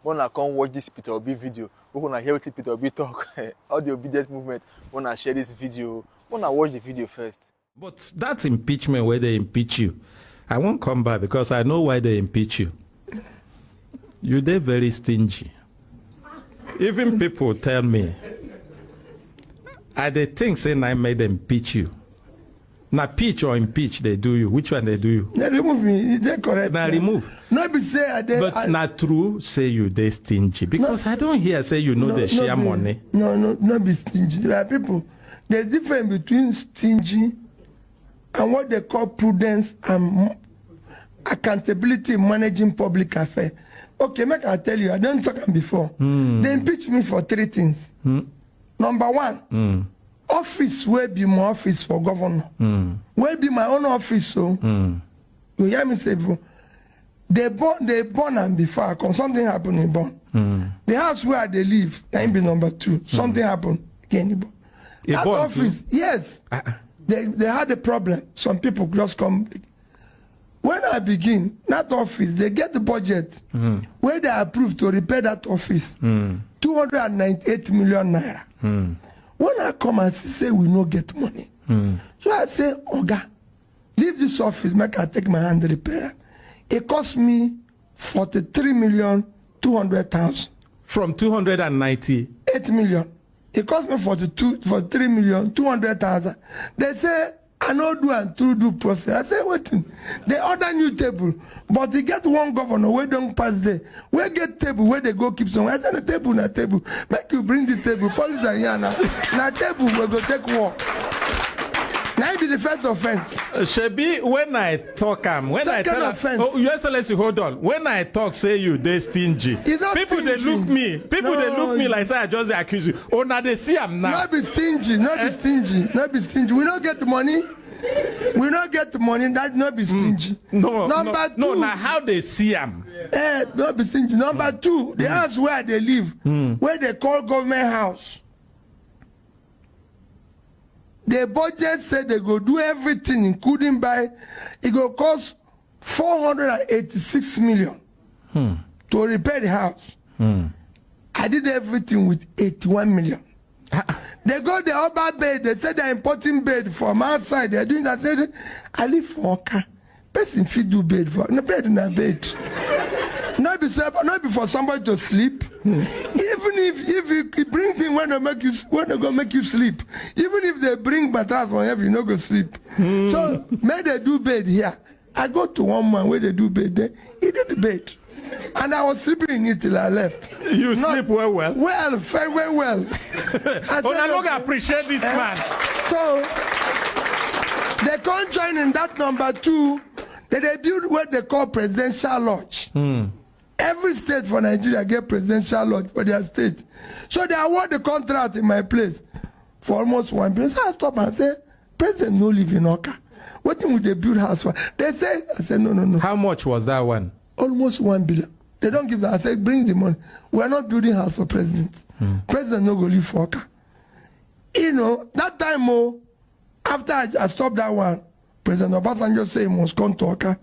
when I come watch this Peter Obi video, when I hear what Peter Obi talk, all the obedient movement, when I share this video, when I watch the video first. But that's impeachment where they impeach you. I won't come back because I know why they impeach you. They're very stingy. Even people tell me, are they think saying I made them impeach you? Now, pitch or impeach, they do you. Which one they do you? They remove me. Is that correct? Now, remove. No, be say but not true, say you they stingy. Because I don't hear say you know they share money. No, be stingy. There are people. There's difference between stingy and what they call prudence and accountability in managing public affairs. Okay, make I tell you, I don't talk before. They impeach me for 3 things. Number 1, office will be my office for governor. Will be my own office, so you hear me say before. They born and before I come, something happened in born. The house where they live, that be number 2. Something happened again. That office, yes. They had a problem. Some people just come. When I begin, that office, they get the budget where they approve to repair that office. 298 million naira. When I come and say we no get money. So I say, Oga, leave this office, make I take my hand repair. It cost me 43,200,000. From 298 million. It cost me 43,200,000. They say, I know do and do process. I say, wait, they order new table, but they get one governor where don't pass there. Where get table where they go keep some. I say, the table, na table. Make you bring this table. Police are here now. Na table, we go take walk. Now it be the first offense. Shebi, when I talk, when second I tell offense. Oh, Your Excellency, hold on. When I talk, say you, they stingy. People, they look me. People, they look me like say I just accuse you. Oh, now they see I'm now. Not be stingy. Not be stingy. Not be stingy. We don't get the money. We don't get the money. That's not be stingy. No, Number 2. No, now how they see them? Not be stingy. Number 2, the house where they live, where they call government house. The budget said they go do everything, including buy. It go cost 486 million to repair the house. I did everything with 81 million. They got the other bed. They said they're importing bed from outside. They're doing that. I said, I live for Oka. Person fit do bed for no bed in a bed. Not be for somebody to sleep. Even if you bring things when they go make you sleep. Even if they bring mattress from heaven, you no go sleep. So may they do bed here. I go to one man where they do bed there. He did the bed. And I was sleeping in it till I left. You sleep well? Well, very well. I don't appreciate this man. So they can't join in that number 2. They build what they call presidential lodge. Every state for Nigeria get presidential lodge for their state. So they award the contract in my place for almost 1 billion. So I stop and say, President no live in Oka. What thing would they build house for? They say, I said, no. How much was that one? Almost 1 billion. They don't give that. I said, bring the money. We are not building house for president. President no go live for Oka. You know, that time, after I stopped that one, President Obasanjo said he must come to Oka.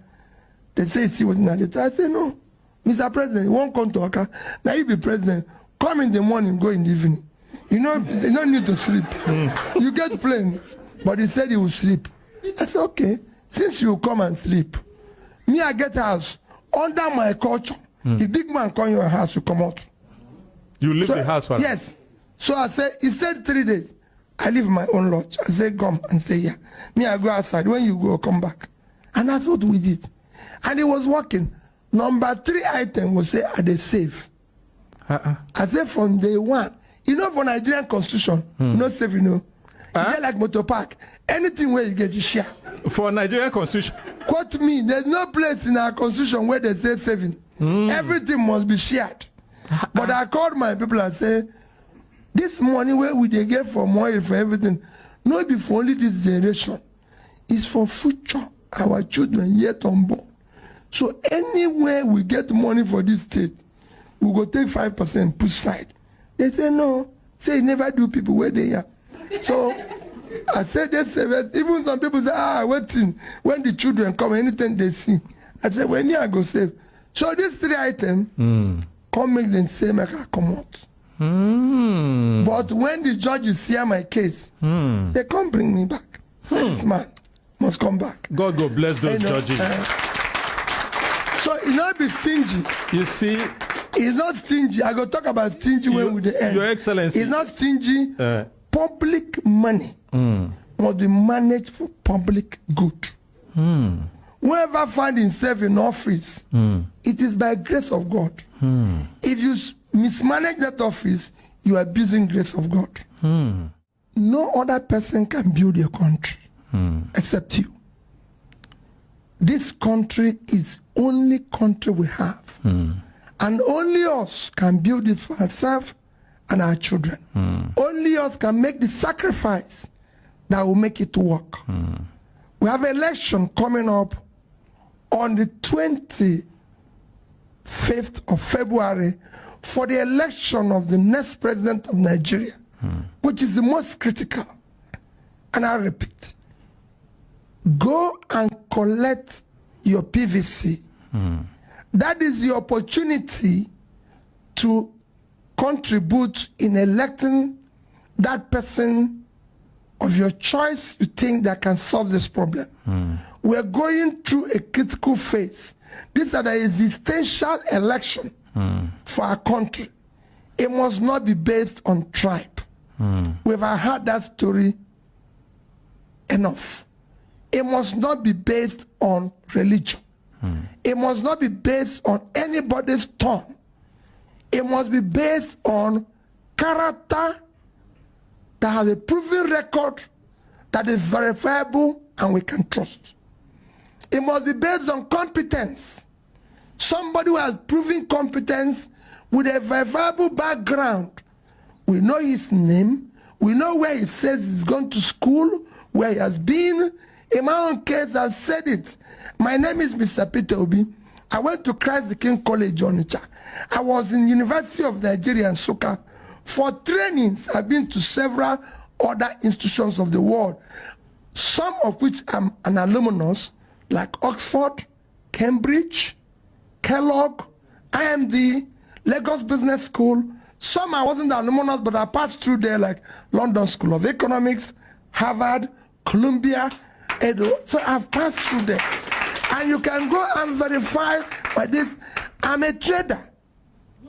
They say he was in the I said, no. Mr. President, you won't come to Oka. Now you be president. Come in the morning, go in the evening. You know, you don't need to sleep. You get plane. But he said he will sleep. I said, okay. Since you come and sleep, me, I get house. Under my culture, if big man come your house, you come out. You leave the house? Yes. So I said, he stayed 3 days. I leave my own lodge. I said, come and stay here. Me, I go outside. When you go, come back. And that's what we did. And it was working. Number 3 item was say, are they safe? I said, from day 1. You know, for Nigerian constitution, not safe, you know. They're like motor park. Anything where you get to share. For Nigerian constitution? Quote me, there's no place in our constitution where they say saving. Everything must be shared. But I called my people and said, this money where we they get for money for everything, not be for only this generation. It's for future, our children yet unborn. So anywhere we get money for this state, we go take 5%, push side. They say no. Say you never do people where they are. So I said they say, even some people say, waiting when the children come, anything they see. I said, when I go save. So these 3 items, come make them say make I come out. But when the judges hear my case, they come bring me back. So this man must come back. God go bless those judges. So he not be stingy. You see, he's not stingy. I go talk about stingy when we the end. Your Excellency. He's not stingy. Public money must be managed for public good. Whoever find himself in office, it is by grace of God. If you mismanage that office, you are abusing grace of God. No other person can build your country except you. This country is only country we have. And only us can build it for ourselves and our children. Only us can make the sacrifice that will make it work. We have an election coming up on the 25th of February for the election of the next president of Nigeria, which is the most critical. And I repeat, go and collect your PVC. That is the opportunity to contribute in electing that person of your choice you think that can solve this problem. We are going through a critical phase. This is an existential election for our country. It must not be based on tribe. We've heard that story enough. It must not be based on religion. It must not be based on anybody's tongue. It must be based on character that has a proven record that is verifiable and we can trust. It must be based on competence. Somebody who has proven competence with a verifiable background. We know his name. We know where he says he's gone to school, where he has been. In my own case, I've said it. My name is Mr. Peter Obi. I went to Christ the King College, Onitsha. I was in University of Nigeria and Nsukka. For trainings, I've been to several other institutions of the world, some of which I'm an alumnus, like Oxford, Cambridge, Kellogg, IMD, Lagos Business School. Some I wasn't an alumnus, but I passed through there, like London School of Economics, Harvard, Columbia, Edo. So I've passed through there. And you can go and verify by this. I'm a trader.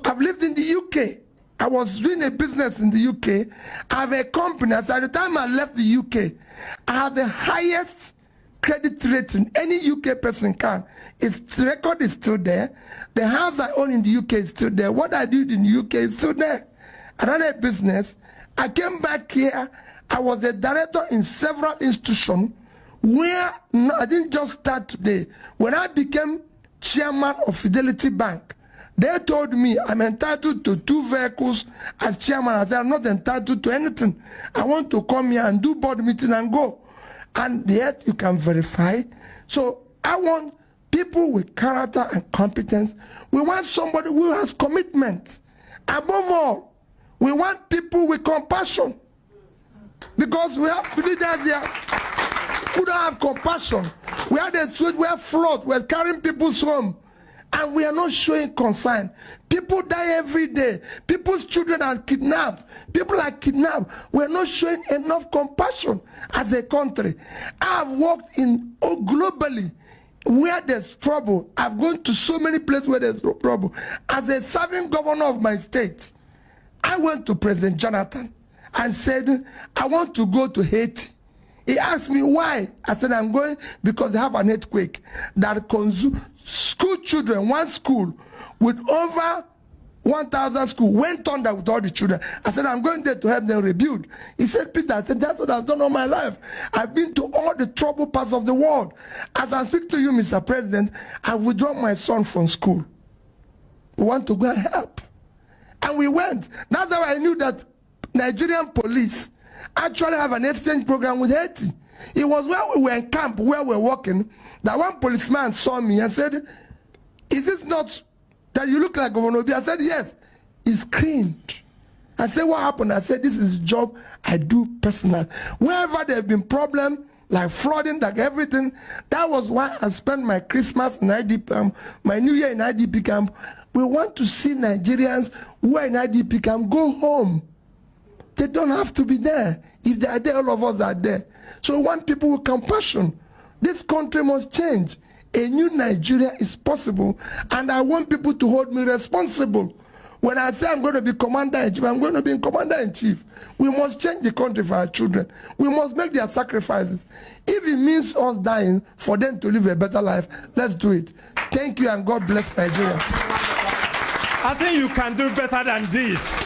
I've lived in the UK. I was doing a business in the UK. I have a company. As at the time I left the UK, I have the highest credit rating any UK person can. The record is still there. The house I own in the UK is still there. What I did in the UK is still there. I ran a business. I came back here. I was a director in several institutions where I didn't just start today. When I became chairman of Fidelity Bank, they told me I'm entitled to 2 vehicles as chairman. I said, I'm not entitled to anything. I want to come here and do board meeting and go. And yet you can verify. So I want people with character and competence. We want somebody who has commitment. Above all, we want people with compassion. Because we have leaders here who don't have compassion. We are the street, we are flood, we are carrying people's home. And we are not showing concern. People die every day. People's children are kidnapped. People are kidnapped. We are not showing enough compassion as a country. I have worked in globally where there's trouble. I've gone to so many places where there's trouble. As a serving governor of my state, I went to President Jonathan and said, I want to go to Haiti. He asked me why. I said, I'm going because they have an earthquake that consumed school children. One school with over 1,000 schools went under with all the children. I said, I'm going there to help them rebuild. He said, Peter, I said, that's what I've done all my life. I've been to all the troubled parts of the world. As I speak to you, Mr. President, I've withdrawn my son from school. We want to go and help. And we went. That's how I knew that Nigerian police actually have an exchange program with Haiti. It was when we were in camp, where we were working, that one policeman saw me and said, is this not that you look like Governor Obi? I said, yes. He screamed. I said, what happened? I said, this is a job I do personally. Wherever there have been problems, like flooding, like everything, that was why I spent my Christmas in IDP camp, my New Year in IDP camp, We want to see Nigerians who are in IDP can go home. They don't have to be there. If they are there, all of us are there. So we want people with compassion. This country must change. A new Nigeria is possible, and I want people to hold me responsible. When I say I'm going to be commander-in-chief, I'm going to be commander-in-chief. We must change the country for our children. We must make their sacrifices. If it means us dying for them to live a better life, let's do it. Thank you, and God bless Nigeria. I think you can do better than this.